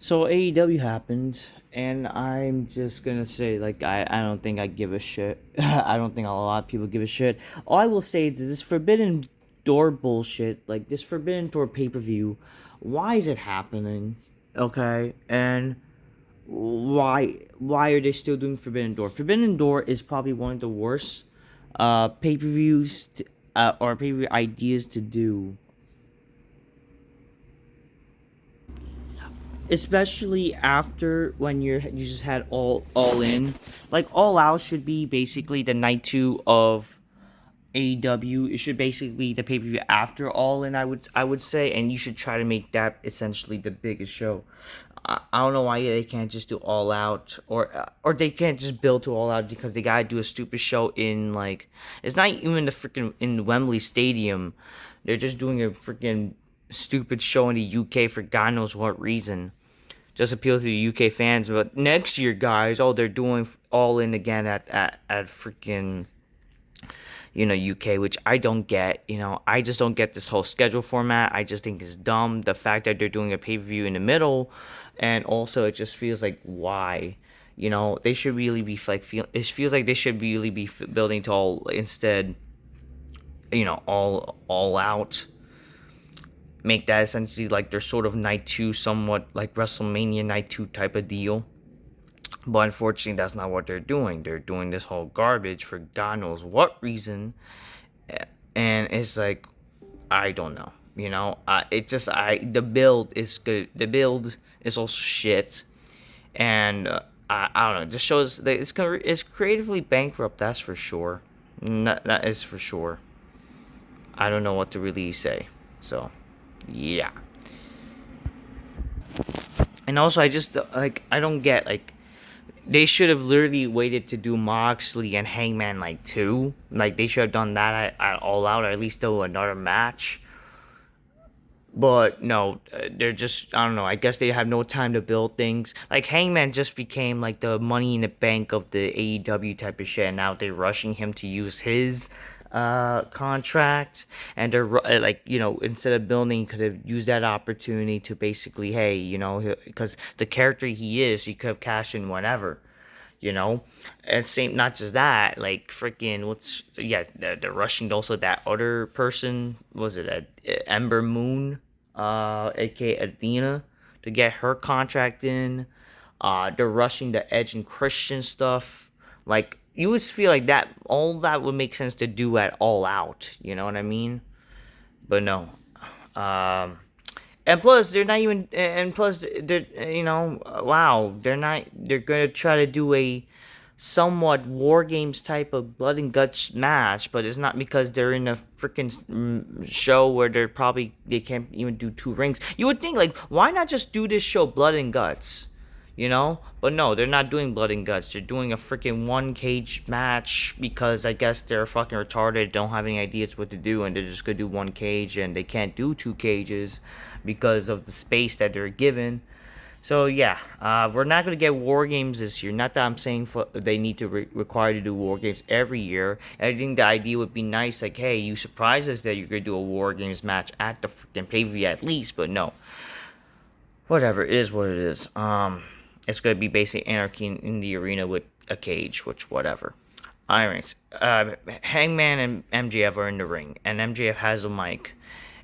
So AEW happened, and I'm just gonna say, like, I don't think I give a shit. I don't think a lot of people give a shit. All I will say is this Forbidden Door bullshit, like this Forbidden Door pay per view, why is it happening? Okay, and why are they still doing Forbidden Door? Forbidden Door is probably one of the worst pay per views or pay per view ideas to do, especially after when you just had all in. Like all out should be basically the night two of AEW. It should basically be the pay-per-view after all in, I would say, and you should try to make that essentially the biggest show. I don't know why they can't just do all out, or they can't just build to all out because they gotta do a stupid show in, like, it's not even the freaking in Wembley Stadium. They're just doing a freaking stupid show in the UK for God knows what reason. Just appeal to the UK fans. But next year, guys, oh, they're doing all in again at freaking, UK, which I don't get. I just don't get this whole schedule format. I just think it's dumb. The fact that they're doing a pay per view in the middle, and also it just feels like, why. They should really be like feel. It feels like they should really be building to all instead. All out. Make that essentially like their sort of night two, somewhat like WrestleMania night two type of deal. But unfortunately, that's not what they're doing. They're doing this whole garbage for God knows what reason, and it's like, I don't know. It just the build is good. The build is also shit, and I don't know. It just shows that it's creatively bankrupt. That's for sure. That is for sure. I don't know what to really say. So, yeah. And also, I just like I don't get, like, they should have literally waited to do Moxley and Hangman like two. Like they should have done that at All Out, or at least do another match. But no, they're just, I don't know. I guess they have no time to build things. Like Hangman just became like the Money in the Bank of the AEW type of shit. And now they're rushing him to use his contract, and they're like, instead of building, could have used that opportunity to basically, hey, because the character he is, he could have cashed in whenever. And same, not just that, like freaking, they're rushing also that other person. Was it Ember Moon, aka Athena, to get her contract in. They're rushing the Edge and Christian stuff. Like, you would feel like that all that would make sense to do at All Out, you know what I mean? But no. um and plus, they're not even. And plus, they're, wow, they're not. They're gonna try to do a somewhat war games type of blood and guts match, but it's not because they're in a freaking show where they can't even do two rings. You would think, like, why not just do this show blood and guts? But no, they're not doing blood and guts. They're doing a freaking one cage match because I guess they're fucking retarded, don't have any ideas what to do, and they're just gonna do one cage, and they can't do two cages because of the space that they're given. So yeah, we're not gonna get war games this year. Not that I'm saying they need to require to do war games every year. I think the idea would be nice, like, hey, you surprise us that you're gonna do a war games match at the freaking pay per view at least. But no, whatever, it is what it is. It's gonna be basically anarchy in the arena with a cage, which whatever. Anyways, Hangman and MJF are in the ring, and MJF has a mic.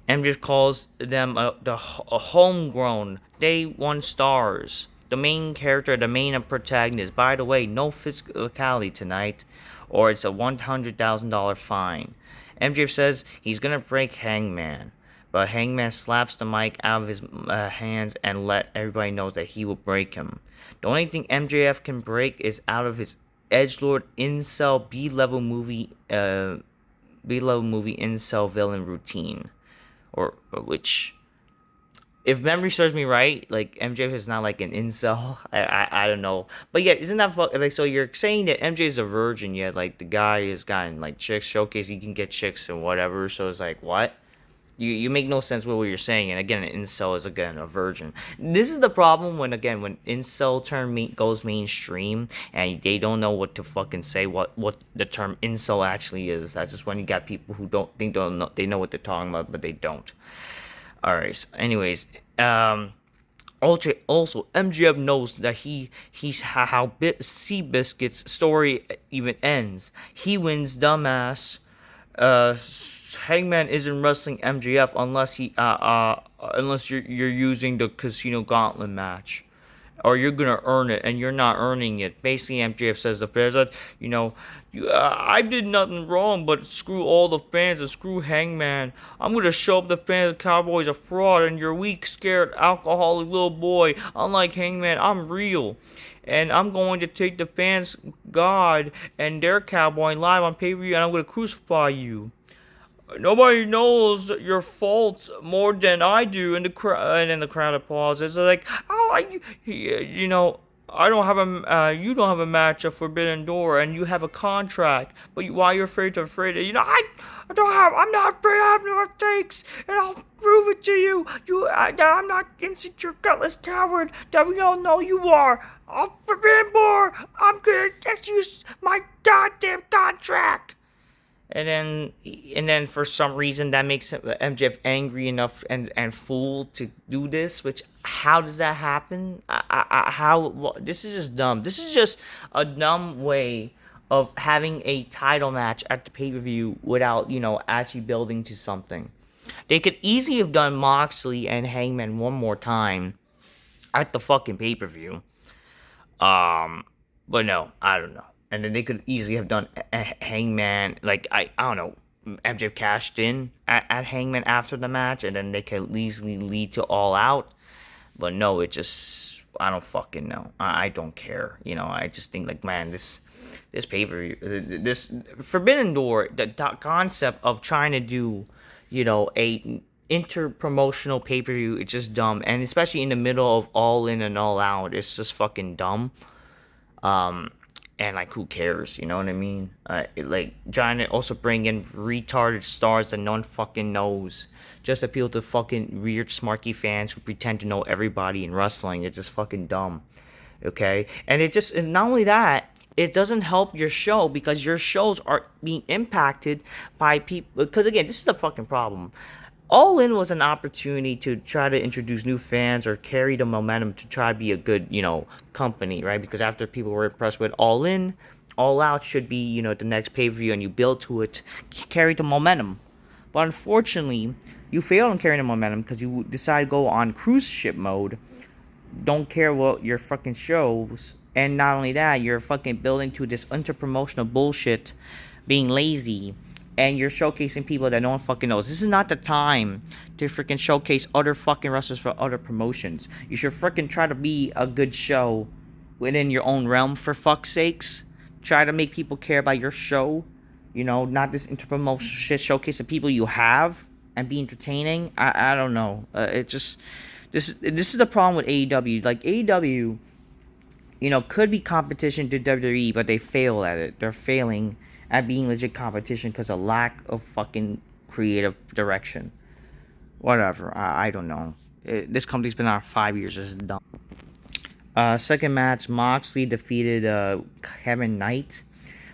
MJF calls them a homegrown day one stars. The main character, the main protagonist. By the way, no physicality tonight, or it's a $100,000 fine. MJF says he's gonna break Hangman, but Hangman slaps the mic out of his hands and let everybody know that he will break him. The only thing MJF can break is out of his edgelord incel B-level movie incel villain routine, or which, if memory serves me right, like MJF is not like an incel. I don't know, but yeah, isn't that like, so you're saying that MJ is a virgin, yet like the guy has gotten like chicks, showcase he can get chicks and whatever. So it's like, what? You make no sense with what you're saying. And again, an incel is again a virgin. This is the problem when incel term goes mainstream and they don't know what to fucking say, what the term incel actually is. That's just when you got people who don't know, they know what they're talking about, but they don't. All right. So anyways, Also, MJF knows that he's how Seabiscuit's story even ends. He wins, dumbass. Hangman isn't wrestling MJF unless you're using the Casino Gauntlet match, or you're gonna earn it, and you're not earning it. Basically, MJF says the fans that I did nothing wrong, but screw all the fans and screw Hangman. I'm gonna show up the fans that Cowboy's a fraud and you're weak, scared, alcoholic little boy. Unlike Hangman, I'm real. And I'm going to take the fans' God and their cowboy live on pay-per-view, and I'm going to crucify you. Nobody knows your faults more than I do. And then the crowd applauds. It's like, oh, I don't have you don't have a match of Forbidden Door, and you have a contract. But why you're afraid? I don't have. I'm not afraid. I have no mistakes, and I'll prove it to you. I'm not insecure, gutless coward that we all know you are. I'll Forbidden Door. I'm gonna use my goddamn contract. And then for some reason that makes MJF angry enough and fool to do this. Which, how does that happen? This is just dumb. This is just a dumb way of having a title match at the pay-per-view without actually building to something. They could easily have done Moxley and Hangman one more time at the fucking pay-per-view. But no, I don't know. And then they could easily have done Hangman, like, I don't know, MJF cashed in at Hangman after the match, and then they could easily lead to All Out. But no, I don't fucking know. I don't care. I just think, like, man, this pay-per-view, this Forbidden Door, the concept of trying to do, a inter-promotional pay-per-view, it's just dumb. And especially in the middle of All In and All Out, it's just fucking dumb. And, like, who cares? You know what I mean? Trying to also bring in retarded stars that no one fucking knows. Just appeal to fucking weird, smarky fans who pretend to know everybody in wrestling. It's just fucking dumb. Okay? And not only that, it doesn't help your show because your shows are being impacted by people. Because, again, this is the fucking problem. All In was an opportunity to try to introduce new fans or carry the momentum to try to be a good, company, right? Because after people were impressed with All In, All Out should be, the next pay-per-view, and you build to it, carry the momentum. But unfortunately, you fail in carrying the momentum because you decide to go on cruise ship mode, don't care what your fucking shows, and not only that, you're fucking building to this interpromotional bullshit, being lazy, and you're showcasing people that no one fucking knows. This is not the time to freaking showcase other fucking wrestlers for other promotions. You should freaking try to be a good show within your own realm, for fuck's sakes. Try to make people care about your show. Not this interpromotional shit, showcase the people you have and be entertaining. I don't know. This is the problem with AEW. Like, AEW, could be competition to WWE, but they fail at it. They're failing at being legit competition because of lack of fucking creative direction. Whatever. I don't know. This company's been out 5 years. This is dumb. Second match, Moxley defeated Kevin Knight.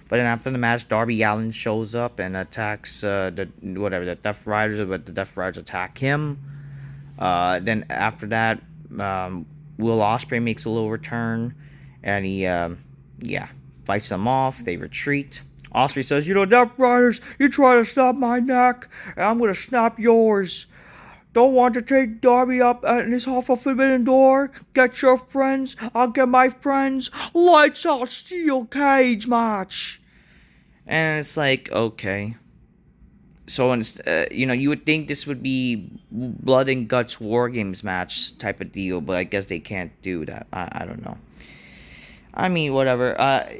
But then after the match, Darby Allin shows up and attacks the Death Riders, but the Death Riders attack him. Then after that, Will Ospreay makes a little return, and he fights them off. They retreat. Ospreay says, Death Riders, you try to snap my neck, and I'm going to snap yours. Don't want to take Darby up in this awful Forbidden Door? Get your friends, I'll get my friends. Lights out, steel cage match. And it's like, okay. So, you would think this would be blood and guts War Games match type of deal, but I guess they can't do that. I don't know. I mean, whatever.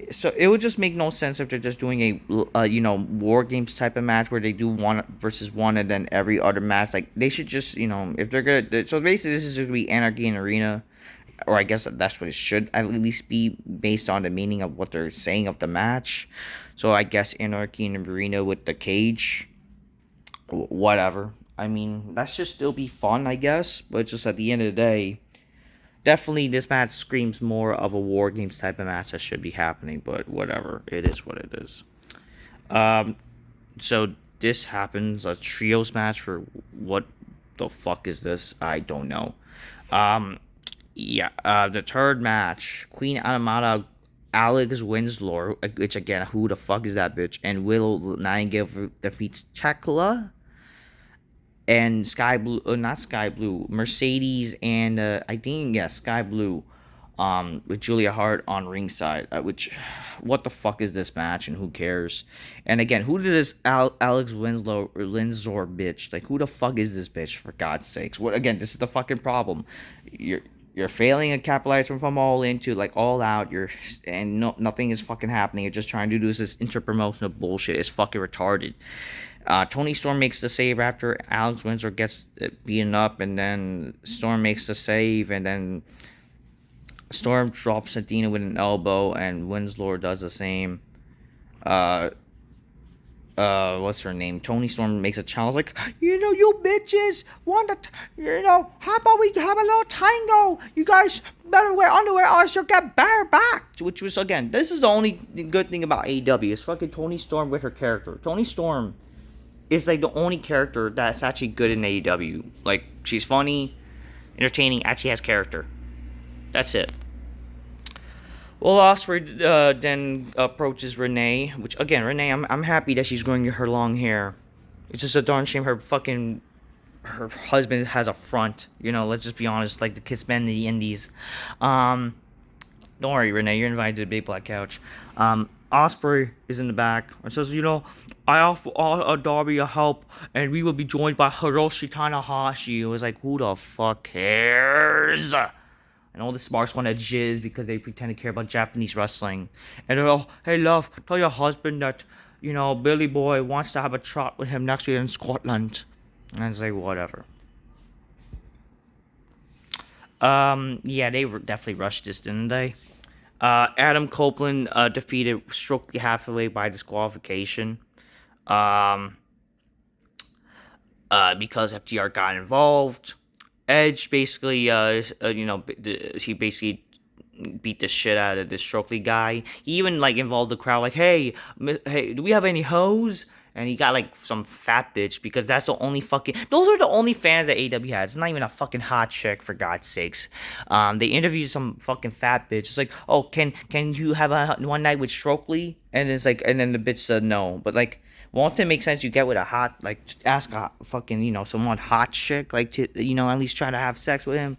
So it would just make no sense if they're just doing a War Games type of match where they do 1-versus-1 and then every other match. Like, they should just, if they're gonna. So basically, this is going to be Anarchy in Arena, or I guess that's what it should at least be based on the meaning of what they're saying of the match. So I guess Anarchy in Arena with the cage, whatever. I mean, that should still be fun, I guess. But just at the end of the day, definitely, this match screams more of a War Games type of match that should be happening, but whatever. It is what it is. So this happens, a trios match for what the fuck is this? I don't know. Yeah, the third match, Queen Animata, Alex Winslow, which again, who the fuck is that bitch? And Willow Nightingale defeats Tekla and Sky Blue, not Sky Blue, Mercedes, and I think yeah, Sky Blue, with Julia Hart on ringside. Which, what the fuck is this match, and who cares? And again, who did this Alex Winslow or Linzor bitch? Like, who the fuck is this bitch? For God's sakes, what again? This is the fucking problem. You're failing to capitalize from all into like all out. And nothing is fucking happening. You're just trying to do this interpromotional bullshit. It's fucking retarded. Tony Storm makes the save after Alex Windsor gets beaten up, and then Storm makes the save, and then Storm drops Athena with an elbow, and Winslow does the same. What's her name? Tony Storm makes a challenge like, you bitches want to, how about we have a little tango? You guys better wear underwear or she'll get bareback. Which was, again, this is the only good thing about AEW is fucking Tony Storm with her character. Tony Storm is like the only character that's actually good in AEW. Like, she's funny, entertaining, actually has character. That's it. Well, Osprey then approaches Renee, which again, Renee, I'm happy that she's growing her long hair. It's just a darn shame her husband has a front. Let's just be honest, like the kiss men in the indies. Don't worry, Renee, you're invited to the big black couch. Osprey is in the back and says, I offer Darby a help, and we will be joined by Hiroshi Tanahashi. It was like, who the fuck cares? And all the smarks want to jizz because they pretend to care about Japanese wrestling. And they're all, hey, love, tell your husband that, Billy Boy wants to have a trot with him next week in Scotland. And it's like, whatever. Yeah, they definitely rushed this, didn't they? Adam Copeland defeated Stokely Hathaway by disqualification. Because FTR got involved. Edge basically, he basically beat the shit out of this Stokely guy. He even involved the crowd, hey, do we have any hoes? And he got some fat bitch, because that's the only those are the only fans that AEW has. It's not even a fucking hot chick, for God's sakes. They interviewed some fucking fat bitch. It's like, oh, can you have one night with Stokely? And it's and then the bitch said no. But won't it make sense you get with a hot, ask a fucking, someone hot chick, to, at least try to have sex with him?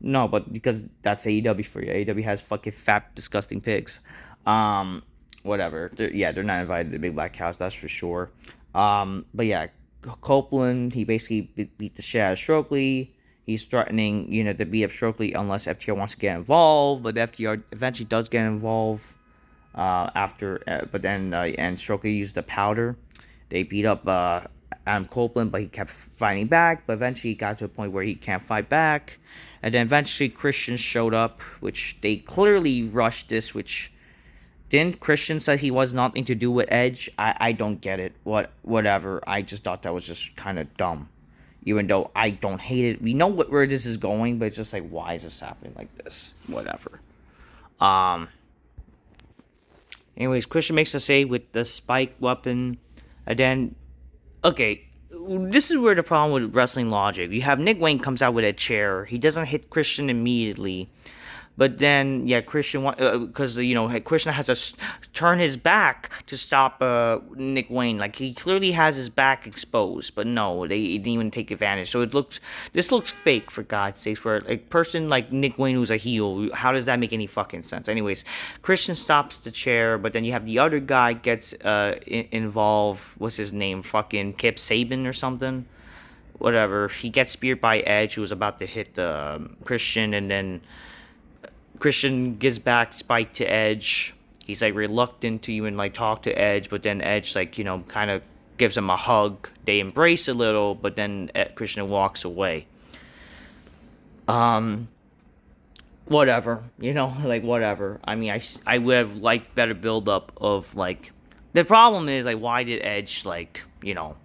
No, but because that's AEW for you. AEW has fucking fat, disgusting pigs. Whatever. They're not invited to the big black house, that's for sure. But yeah, Copeland, he basically beat the shit out of Stokely. He's threatening, to beat up Stokely unless FTR wants to get involved, but FTR eventually does get involved. But then and Stokely used the powder. They beat up Adam Copeland, but he kept fighting back. But eventually, he got to a point where he can't fight back. And then eventually, Christian showed up, which they clearly rushed this. Which didn't Christian said he was nothing to do with Edge. I don't get it. Whatever. I just thought that was just kind of dumb. Even though I don't hate it, we know where this is going, but it's just why is this happening like this? Whatever. Anyways, Christian makes a save with the spike weapon. And then, okay, this is where the problem with wrestling logic. You have Nick Wayne comes out with a chair. He doesn't hit Christian immediately. But then, yeah, Christian, because, Christian has to turn his back to stop Nick Wayne. He clearly has his back exposed. But no, they didn't even take advantage. So this looks fake, for God's sakes. For a person like Nick Wayne who's a heel, how does that make any fucking sense? Anyways, Christian stops the chair, but then you have the other guy gets involved. What's his name? Fucking Kip Saban or something? Whatever. He gets speared by Edge, who was about to hit Christian, and then Christian gives back Spike to Edge. He's reluctant to even talk to Edge, but then Edge kind of gives him a hug. They embrace a little, but then Christian walks away. Whatever, whatever. I mean, I would have liked better build up of the problem is why did Edge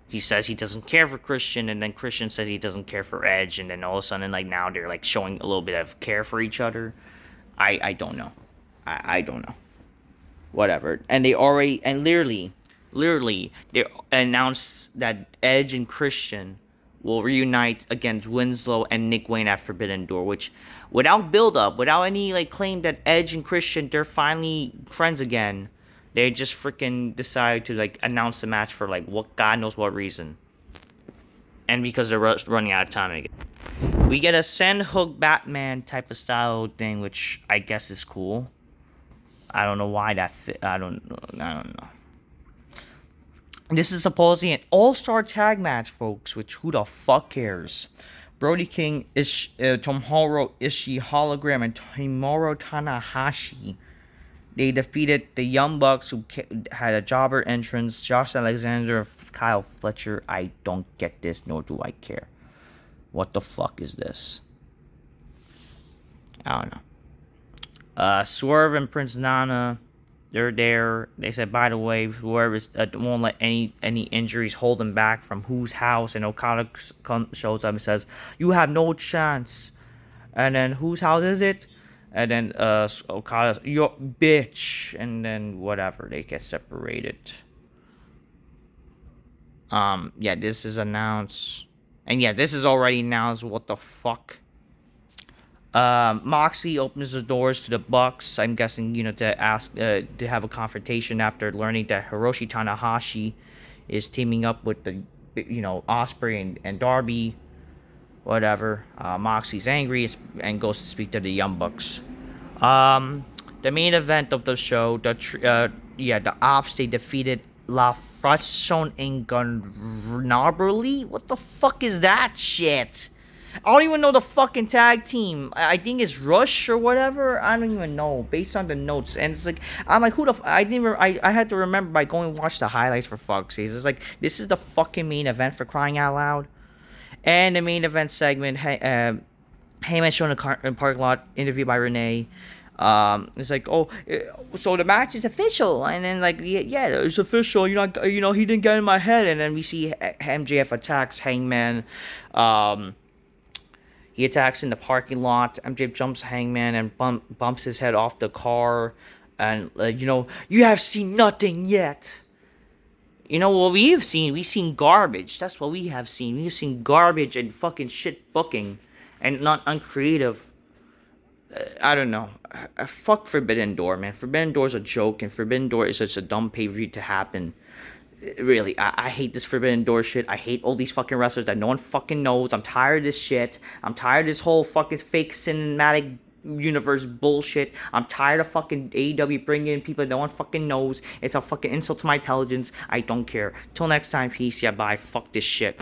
he says he doesn't care for Christian, and then Christian says he doesn't care for Edge, and then all of a sudden now they're showing a little bit of care for each other. I don't know. I don't know. Whatever. And they literally, they announced that Edge and Christian will reunite against Winslow and Nick Wayne at Forbidden Door, which, without build-up, without any, like, claim that Edge and Christian, they're finally friends again, they just freaking decided to, like, announce the match for, like, what God knows what reason. And because they're running out of time again. We get a Send Hook Batman type of style thing, which I guess is cool. I don't know why that fit. I don't know. This is supposedly an all-star tag match, folks, which who the fuck cares? Brody King, Tomohiro Ishii, Hologram, and Himuro Tanahashi. They defeated the Young Bucks, who had a jobber entrance, Josh Alexander, Kyle Fletcher. I don't get this, nor do I care. What the fuck is this? I don't know. Swerve and Prince Nana, they're there. They said, by the way, whoever won't let any injuries hold them back from whose house. And Okada shows up and says, "You have no chance." And then, whose house is it? And then Okada, "Your bitch." And then whatever, they get separated. Yeah, this is announced. And yeah, this is already announced. What the fuck? Moxley opens the doors to the Bucks. I'm guessing, to ask to have a confrontation after learning that Hiroshi Tanahashi is teaming up with the, Osprey and Darby. Whatever. Moxley's angry and goes to speak to the Young Bucks. The main event of the show, the Ops, they defeated La Fracción Ingobernable. What the fuck is that shit? I don't even know the fucking tag team. I think it's Rush or whatever. I don't even know, based on the notes. And it's like, I'm like, who the I didn't. I had to remember by going and watch the highlights, for fuck's sake. It's like, this is the fucking main event, for crying out loud. And the main event segment, Heyman shown in the parking lot, interviewed by Renee. It's like, oh, so the match is official, and then like, yeah, it's official. He didn't get in my head, and then we see MJF attacks Hangman. He attacks in the parking lot. MJF jumps Hangman and bumps his head off the car, and you have seen nothing yet. What we have seen? We've seen garbage. That's what we have seen. We've seen garbage and fucking shit booking, and not uncreative. I don't know. Fuck Forbidden Door, man. Forbidden Door is a joke, and Forbidden Door is such a dumb pay-per-view to happen. Really, I hate this Forbidden Door shit. I hate all these fucking wrestlers that no one fucking knows. I'm tired of this shit. I'm tired of this whole fucking fake cinematic universe bullshit. I'm tired of fucking AEW bringing in people that no one fucking knows. It's a fucking insult to my intelligence. I don't care. Till next time, peace. Yeah, bye. Fuck this shit.